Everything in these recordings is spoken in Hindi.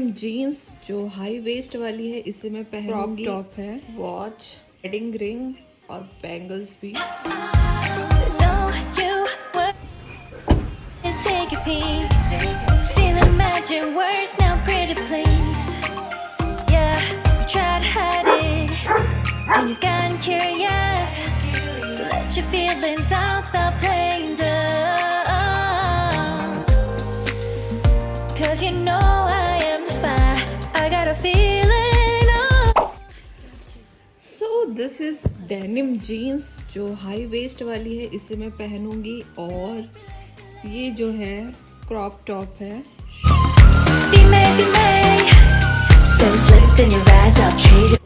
जीन्स जो हाई वेस्ट वाली है इसे मैं पहनूंगी। टॉप है, वॉच, वेडिंग रिंग और बैंगल्स भी। Take a peek, see the magic words now, pretty please. Yeah, you try to hide it, and you've gotten curious. So let your feelings out, stop playing dumb. 'Cause you know I am the fire, I got a feeling. So this is denim jeans जो हाई वेस्ट वाली है इसे मैं पहनूंगी। और ये जो है क्रॉप टॉप है। Be made. Those lips in your eyes, I'll trade it.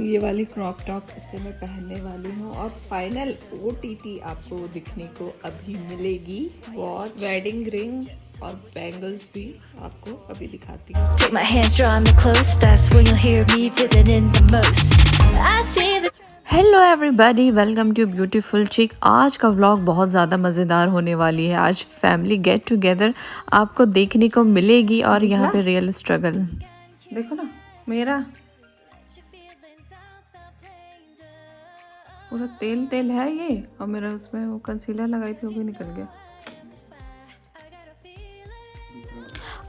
ये वाली क्रॉप टॉप इसे मैं पहनने वाली हूँ। और फाइनल OTT आपको दिखने को अभी मिलेगी। वॉच, वेडिंग रिंग और बैंगल्स भी आपको अभी दिखाती हूँ। Take my hands, draw me close. That's when you'll hear me feeling in the most. I see the hello everybody, welcome to beautiful chic. आज का व्लॉग बहुत ज़्यादा मज़ेदार होने वाली है। आज फैमिली गेट टुगेदर आपको देखने को मिलेगी और यहाँ पे रियल स्ट्रगल देखो ना। मेरा पूरा तेल तेल है ये, और मेरा उसमें वो कंसीलर लगाई थी वो भी निकल गया।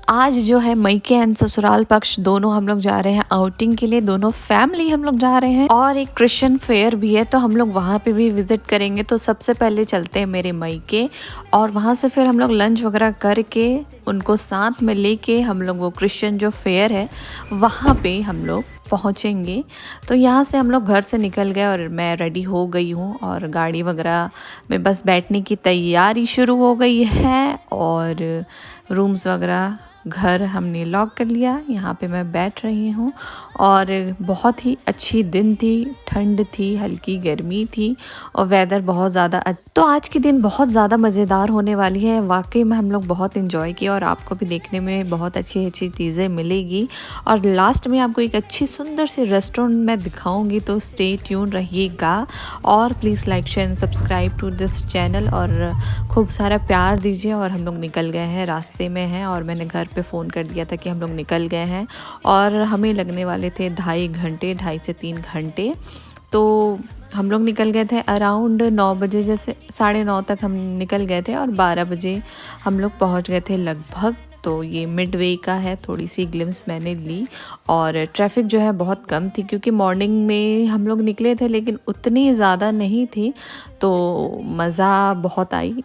आज जो है मायके एंड ससुराल पक्ष दोनों हम लोग जा रहे हैं आउटिंग के लिए। दोनों फैमिली हम लोग जा रहे हैं और एक क्रिश्चियन फेयर भी है तो हम लोग वहाँ पे भी विजिट करेंगे। तो सबसे पहले चलते हैं मेरे मायके और वहाँ से फिर हम लोग लंच वगैरह करके उनको साथ में लेके हम लोग वो क्रिश्चियन जो फेयर है वहाँ पे हम लोग पहुँचेंगे। तो यहाँ से हम लोग घर से निकल गए और मैं रेडी हो गई हूँ और गाड़ी वगैरह में बस बैठने की तैयारी शुरू हो गई है। और रूम्स वगैरह घर हमने लॉक कर लिया। यहाँ पे मैं बैठ रही हूँ और बहुत ही अच्छी दिन थी, ठंड थी, हल्की गर्मी थी और वेदर बहुत ज़्यादा तो आज की दिन बहुत ज़्यादा मज़ेदार होने वाली है। वाकई में हम लोग बहुत इन्जॉय किया और आपको भी देखने में बहुत अच्छी अच्छी चीज़ें मिलेगी। और लास्ट में आपको एक अच्छी सुंदर सी रेस्टोरेंट में दिखाऊंगी, तो स्टे ट्यून रहिएगा। और please like share and subscribe to this channel और खूब सारा प्यार दीजिए। और हम लोग निकल गए हैं, रास्ते में हैं और मैंने घर पे फ़ोन कर दिया था कि हम लोग निकल गए हैं और हमें लगने वाले थे 2.5 से 3 घंटे। तो हम लोग निकल गए थे अराउंड 9 बजे, जैसे 9:30 तक हम निकल गए थे और 12 बजे हम लोग पहुंच गए थे लगभग। तो ये मिडवे का है, थोड़ी सी ग्लिम्स मैंने ली। और ट्रैफिक जो है बहुत कम थी क्योंकि मॉर्निंग में हम लोग निकले थे लेकिन उतनी ज़्यादा नहीं थी, तो मज़ा बहुत आई।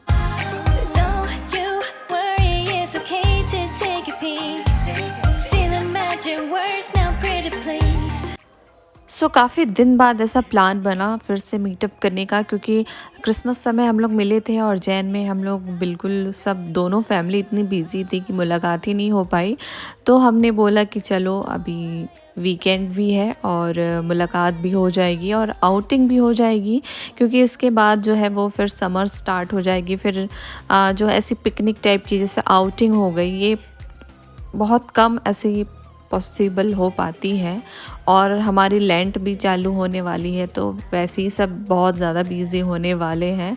Don't you worry, it's okay to take a peek. See the magic words now, pretty please. सो काफ़ी दिन बाद ऐसा प्लान बना फिर से मीटअप करने का, क्योंकि क्रिसमस समय हम लोग मिले थे और जैन में हम लोग बिल्कुल सब दोनों फैमिली इतनी बिजी थी कि मुलाकात ही नहीं हो पाई। तो हमने बोला कि चलो अभी वीकेंड भी है और मुलाकात भी हो जाएगी और आउटिंग भी हो जाएगी, क्योंकि इसके बाद जो है वो फिर समर स्टार्ट हो जाएगी। फिर जो ऐसी पिकनिक टाइप की जैसे आउटिंग हो गई, ये बहुत कम ऐसी पॉसिबल हो पाती है। और हमारी लेंट भी चालू होने वाली है तो वैसे ही सब बहुत ज़्यादा बिज़ी होने वाले हैं।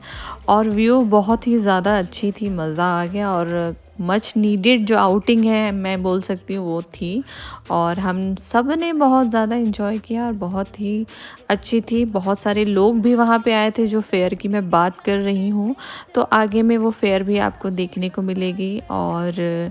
और व्यू बहुत ही ज़्यादा अच्छी थी, मज़ा आ गया और मच नीडेड जो आउटिंग है मैं बोल सकती हूँ वो थी। और हम सब ने बहुत ज़्यादा इन्जॉय किया और बहुत ही अच्छी थी। बहुत सारे लोग भी वहाँ पे आए थे जो फेयर की मैं बात कर रही हूँ, तो आगे में वो फेयर भी आपको देखने को मिलेगी। और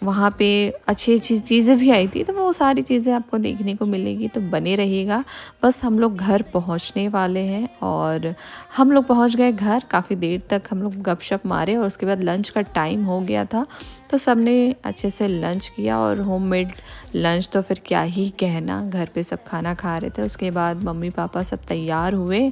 वहाँ पे अच्छी अच्छी चीज़ें भी आई थी, तो वो सारी चीज़ें आपको देखने को मिलेगी, तो बने रहिएगा। बस हम लोग घर पहुँचने वाले हैं और हम लोग पहुँच गए घर। काफ़ी देर तक हम लोग गपशप मारे और उसके बाद लंच का टाइम हो गया था, तो सबने अच्छे से लंच किया। और होममेड लंच तो फिर क्या ही कहना, घर पे सब खाना खा रहे थे। उसके बाद मम्मी पापा सब तैयार हुए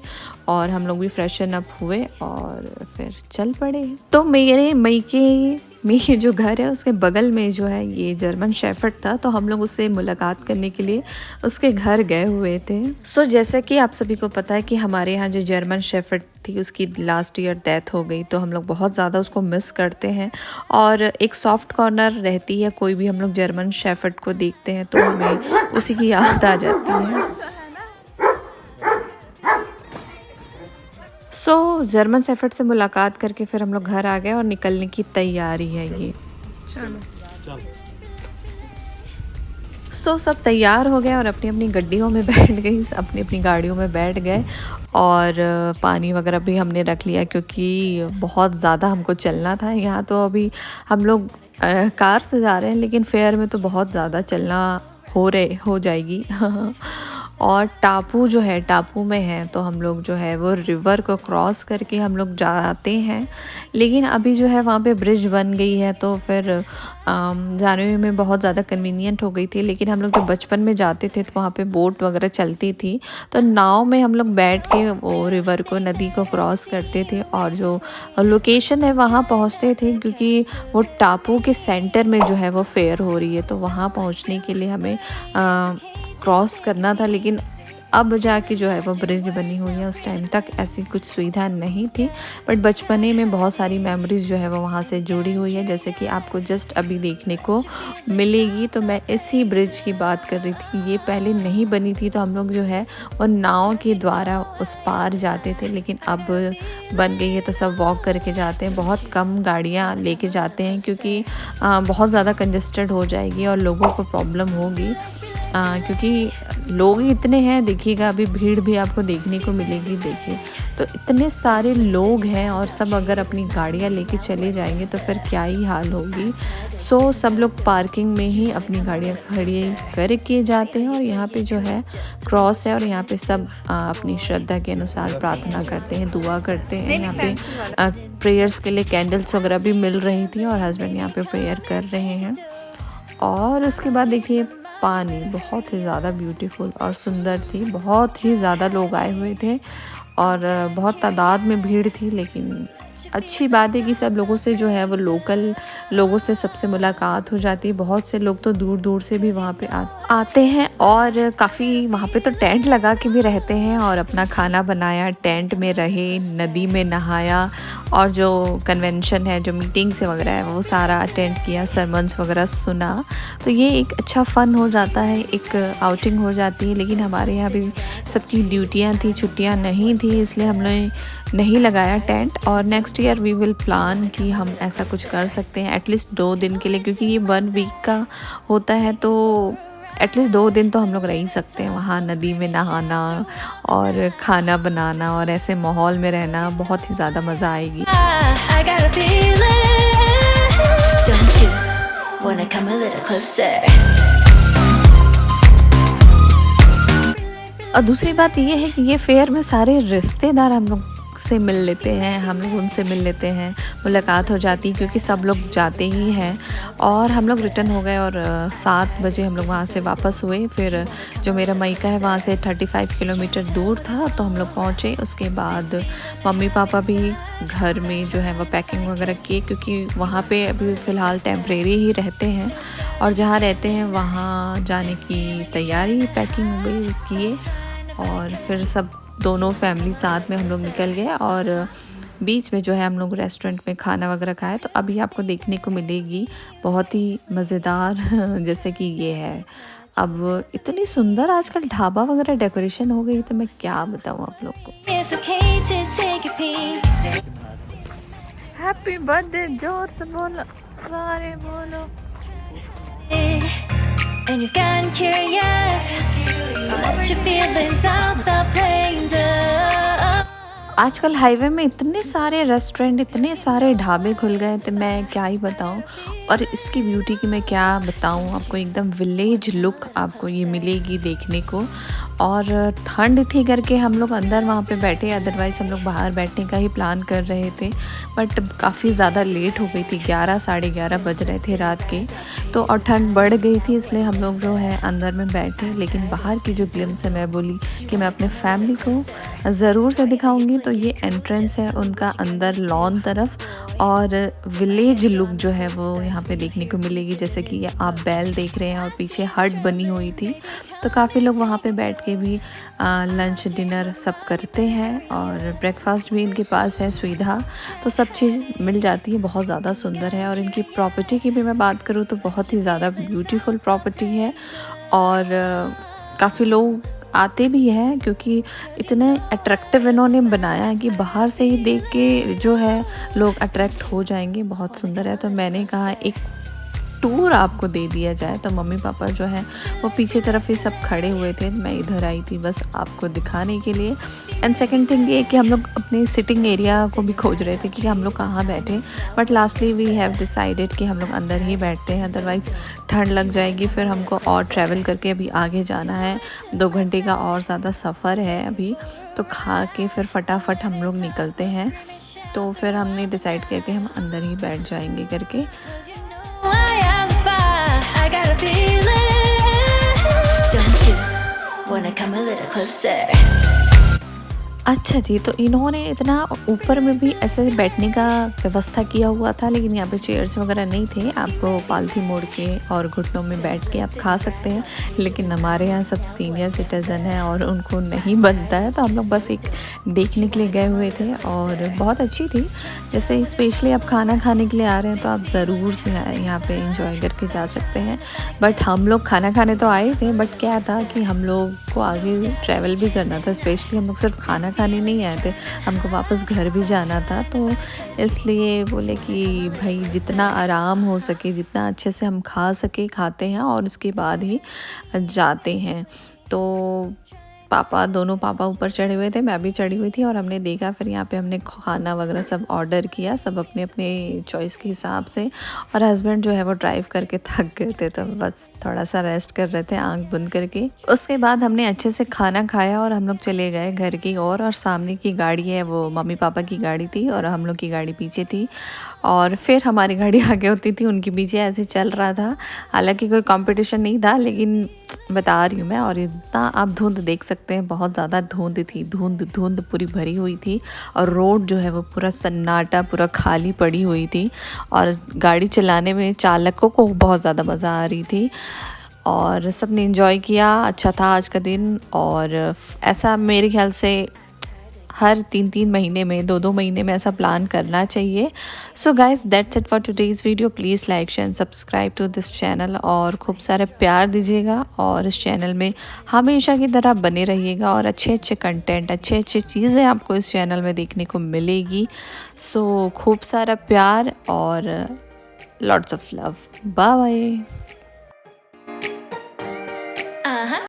और हम लोग भी फ्रेशन अप हुए और फिर चल पड़े। तो मेरे मायके में ये जो घर है उसके बगल में जो है ये जर्मन शेफर्ड था, तो हम लोग उससे मुलाकात करने के लिए उसके घर गए हुए थे। सो जैसा कि आप सभी को पता है कि हमारे यहाँ जो जर्मन शेफर्ड थी उसकी लास्ट ईयर डेथ हो गई, तो हम लोग बहुत ज़्यादा उसको मिस करते हैं। और एक सॉफ्ट कॉर्नर रहती है, कोई भी हम लोग जर्मन शेफर्ड को देखते हैं तो हमें उसी की याद आ जाती है। सो जर्मन शेफर्ड से मुलाकात करके फिर हम लोग घर आ गए और निकलने की तैयारी है ये। चलो सब तैयार हो गए और अपनी अपनी गड्डियों में बैठ गई, अपनी अपनी गाड़ियों में बैठ गए और पानी वगैरह भी हमने रख लिया क्योंकि बहुत ज़्यादा हमको चलना था। यहाँ तो अभी हम लोग कार से जा रहे हैं लेकिन फेयर में तो बहुत ज़्यादा चलना हो जाएगी और टापू जो है, टापू में है तो हम लोग जो है वो रिवर को क्रॉस करके हम लोग जाते हैं। लेकिन अभी जो है वहाँ पे ब्रिज बन गई है तो फिर जाने में बहुत ज़्यादा कन्वीनियंट हो गई थी। लेकिन हम लोग जब बचपन में जाते थे तो वहाँ पे बोट वगैरह चलती थी, तो नाव में हम लोग बैठ के वो रिवर को, नदी को क्रॉस करते थे और जो लोकेशन है वहाँ पहुँचते थे क्योंकि वो टापू के सेंटर में जो है वो फेयर हो रही है, तो वहाँ पहुँचने के लिए हमें क्रॉस करना था। लेकिन अब जाके जो है वो ब्रिज बनी हुई है, उस टाइम तक ऐसी कुछ सुविधा नहीं थी। बट बचपने में बहुत सारी मेमोरीज़ जो है वो वहाँ से जुड़ी हुई है, जैसे कि आपको जस्ट अभी देखने को मिलेगी। तो मैं इसी ब्रिज की बात कर रही थी, ये पहले नहीं बनी थी तो हम लोग जो है वो नाव के द्वारा उस पार जाते थे, लेकिन अब बन गई है तो सब वॉक करके जाते हैं। बहुत कम गाड़ियाँ लेके जाते हैं क्योंकि बहुत ज़्यादा कंजस्टेड हो जाएगी और लोगों को प्रॉब्लम होगी क्योंकि लोग ही इतने हैं। देखिएगा अभी भीड़ भी आपको देखने को मिलेगी, देखिए तो इतने सारे लोग हैं और सब अगर अपनी गाड़ियाँ लेके चले जाएंगे तो फिर क्या ही हाल होगी। सब लोग पार्किंग में ही अपनी गाड़ियाँ खड़ी करके जाते हैं और यहाँ पे जो है क्रॉस है और यहाँ पे सब अपनी श्रद्धा के अनुसार प्रार्थना करते हैं, दुआ करते हैं। यहाँ पे प्रेयर्स के लिए कैंडल्स वगैरह भी मिल रही थी और हस्बैंड यहाँ पे प्रेयर कर रहे हैं। और उसके बाद देखिए पानी बहुत ही ज़्यादा ब्यूटीफुल और सुंदर थी, बहुत ही ज़्यादा लोग आए हुए थे और बहुत तादाद में भीड़ थी। लेकिन अच्छी बात है कि सब लोगों से जो है वो लोकल लोगों से सबसे मुलाकात हो जाती है। बहुत से लोग तो दूर दूर से भी वहाँ पे आते हैं और काफ़ी वहाँ पे तो टेंट लगा के भी रहते हैं और अपना खाना बनाया, टेंट में रहे, नदी में नहाया और जो कन्वेंशन है, जो मीटिंग्स वगैरह है वो सारा अटेंड किया, सरमन्स वगैरह सुना। तो ये एक अच्छा फ़न हो जाता है, एक आउटिंग हो जाती है। लेकिन हमारे यहाँ भी सबकी ड्यूटियाँ थी, छुट्टियाँ नहीं थी, इसलिए हमने नहीं लगाया टेंट। और next year we will plan कि हम ऐसा कुछ कर सकते हैं एटलीस्ट 2 दिन के लिए, क्योंकि ये 1 वीक का होता है तो एटलीस्ट 2 दिन तो हम लोग रह ही सकते हैं वहाँ। नदी में नहाना और खाना बनाना और ऐसे माहौल में रहना बहुत ही ज़्यादा मज़ा आएगी। I got a feeling. Don't you wanna come a little closer? और दूसरी बात ये है कि ये फेयर में सारे रिश्तेदार हम लोग से मिल लेते हैं, हम लोग उनसे मिल लेते हैं, मुलाकात हो जाती है क्योंकि सब लोग जाते ही हैं। और हम लोग रिटर्न हो गए और 7 बजे हम लोग वहाँ से वापस हुए। फिर जो मेरा मायका है वहाँ से 35 किलोमीटर दूर था तो हम लोग पहुँचे। उसके बाद मम्मी पापा भी घर में जो है वो पैकिंग वगैरह किए क्योंकि वहाँ पे अभी फ़िलहाल टेम्परेरी ही रहते हैं और जहाँ रहते हैं वहाँ जाने की तैयारी, पैकिंग भी किए। और फिर सब दोनों फैमिली साथ में हम लोग निकल गए और बीच में जो है हम लोग रेस्टोरेंट में खाना वगैरह खाया। तो अभी आपको देखने को मिलेगी बहुत ही मज़ेदार जैसे कि ये है। अब इतनी सुंदर आजकल ढाबा वगैरह डेकोरेशन हो गई तो मैं क्या बताऊँ आप लोग को। It's okay to take a peek. Happy birthday जोर से बोलो, सारे बोलो। And you've gotten curious, so let your feelings out, stop playing dumb. आजकल हाईवे में इतने सारे रेस्टोरेंट, इतने सारे ढाबे खुल गए तो मैं क्या ही बताऊं। और इसकी ब्यूटी की मैं क्या बताऊं आपको, एकदम विलेज लुक आपको ये मिलेगी देखने को। और ठंड थी करके हम लोग अंदर वहाँ पे बैठे, अदरवाइज़ हम लोग बाहर बैठने का ही प्लान कर रहे थे। बट काफ़ी ज़्यादा लेट हो गई थी, 11 साढ़े 11 बज रहे थे रात के। तो और ठंड बढ़ गई थी इसलिए हम लोग जो है अंदर में बैठे। लेकिन बाहर की जो ग्लिम्स है मैं बोली कि मैं अपने फैमिली को ज़रूर से दिखाऊंगी। तो ये एंट्रेंस है उनका अंदर लॉन तरफ और विलेज लुक जो है वो यहाँ पे देखने को मिलेगी। जैसे कि ये आप बैल देख रहे हैं और पीछे हट बनी हुई थी। तो काफ़ी लोग वहाँ पे बैठ के भी लंच डिनर सब करते हैं और ब्रेकफास्ट भी इनके पास है सुविधा। तो सब चीज़ मिल जाती है, बहुत ज़्यादा सुंदर है। और इनकी प्रॉपर्टी की भी मैं बात करूँ तो बहुत ही ज़्यादा ब्यूटीफुल प्रॉपर्टी है और काफ़ी लोग आते भी हैं क्योंकि इतने अट्रैक्टिव इन्होंने बनाया है कि बाहर से ही देख के जो है लोग अट्रैक्ट हो जाएंगे। बहुत सुंदर है। तो मैंने कहा एक टूर आपको दे दिया जाए। तो मम्मी पापा जो है वो पीछे तरफ ही सब खड़े हुए थे, मैं इधर आई थी बस आपको दिखाने के लिए। एंड सेकंड थिंग ये कि हम लोग अपने सिटिंग एरिया को भी खोज रहे थे कि हम लोग कहाँ बैठे, but lastly we have decided कि हम लोग अंदर ही बैठते हैं, अदरवाइज़ ठंड लग जाएगी। फिर हमको और ट्रैवल करके अभी आगे जाना है, 2 घंटे का और ज़्यादा सफ़र है अभी, तो खा के फिर फटाफट हम लोग निकलते हैं। तो फिर हमने डिसाइड किया कि हम अंदर ही बैठ जाएंगे करके। I am fire. I got a feeling. Don't you wanna come a little closer? अच्छा जी, तो इन्होंने इतना ऊपर में भी ऐसे बैठने का व्यवस्था किया हुआ था, लेकिन यहाँ पे चेयर्स वगैरह नहीं थे, आपको पालथी मोड़ के और घुटनों में बैठ के आप खा सकते हैं। लेकिन हमारे यहाँ सब सीनियर सिटीज़न हैं और उनको नहीं बनता है, तो हम लोग बस एक देखने के लिए गए हुए थे और बहुत अच्छी थी। जैसे स्पेशली आप खाना खाने के लिए आ रहे हैं तो आप ज़रूर से यहाँ पे एंजॉय करके जा सकते हैं। बट हम लोग खाना खाने तो आए थे, बट क्या था कि हम लोग को आगे ट्रैवल भी करना था, स्पेशली हम लोग सिर्फ खाना खाने नहीं आए थे, हमको वापस घर भी जाना था। तो इसलिए बोले कि भाई जितना आराम हो सके, जितना अच्छे से हम खा सके खाते हैं और उसके बाद ही जाते हैं। तो दोनों पापा ऊपर चढ़े हुए थे, मैं भी चढ़ी हुई थी और हमने देखा, फिर यहाँ पे हमने खाना वगैरह सब ऑर्डर किया, सब अपने अपने चॉइस के हिसाब से। और हस्बैंड जो है वो ड्राइव करके थक गए थे, तो बस थोड़ा सा रेस्ट कर रहे थे आंख बंद करके। उसके बाद हमने अच्छे से खाना खाया और हम लोग चले गए घर की ओर। और सामने की गाड़ी है वो मम्मी पापा की गाड़ी थी और हम लोग की गाड़ी पीछे थी, और फिर हमारी गाड़ी आगे होती थी, उनके पीछे ऐसे चल रहा था। हालांकि कोई कंपटीशन नहीं था, लेकिन बता रही हूँ मैं। और इतना आप धुंध देख सकते हैं, बहुत ज़्यादा धुंध थी, धुंध पूरी भरी हुई थी और रोड जो है वो पूरा सन्नाटा, पूरा खाली पड़ी हुई थी। और गाड़ी चलाने में चालकों को बहुत ज़्यादा मज़ा आ रही थी और सब ने एंजॉय किया। अच्छा था आज का दिन। और ऐसा मेरे ख्याल से हर 3-3 महीने में, 2-2 महीने में ऐसा प्लान करना चाहिए। So guys, that's it for today's video. Please like share and subscribe to this channel और खूब सारे प्यार दीजिएगा और इस चैनल में हमेशा की तरह बने रहिएगा और अच्छे अच्छे कंटेंट, अच्छे अच्छे चीज़ें आपको इस चैनल में देखने को मिलेगी। सो खूब सारा प्यार और lots of love. Bye bye.